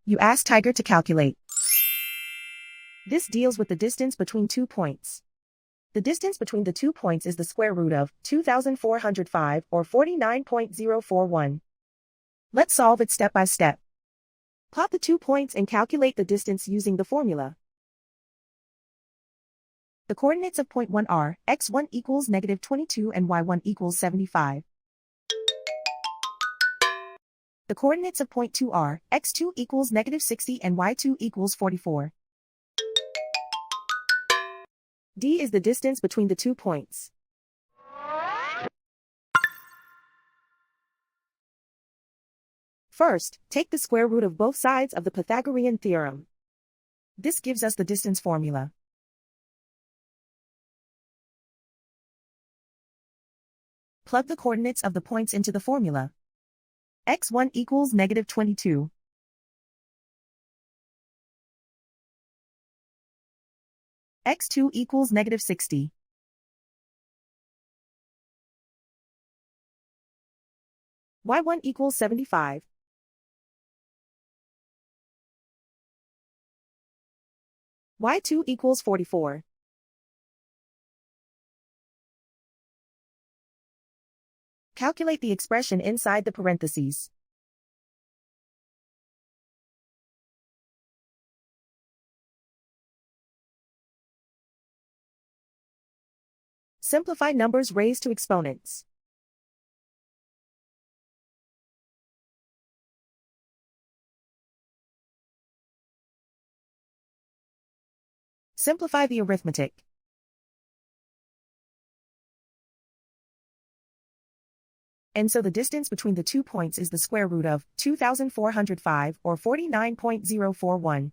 You ask Tiger to calculate. This deals with the distance between 2 points. The distance between the 2 points is the square root of 2,405 or 49.041. Let's solve it step by step. Plot the 2 points and calculate the distance using the formula. The coordinates of point 1 are x1 equals -22 and y1 equals 75. The coordinates of point 2 are x2 equals -60 and y2 equals 44. D is the distance between the 2 points. First, take the square root of both sides of the Pythagorean theorem. This gives us the distance formula. Plug the coordinates of the points into the formula. x1 equals -22. x2 equals -60. y1 equals 75. y2 equals 44. Calculate the expression inside the parentheses. Simplify numbers raised to exponents. Simplify the arithmetic. And so the distance between the 2 points is the square root of 2,405 or 49.041.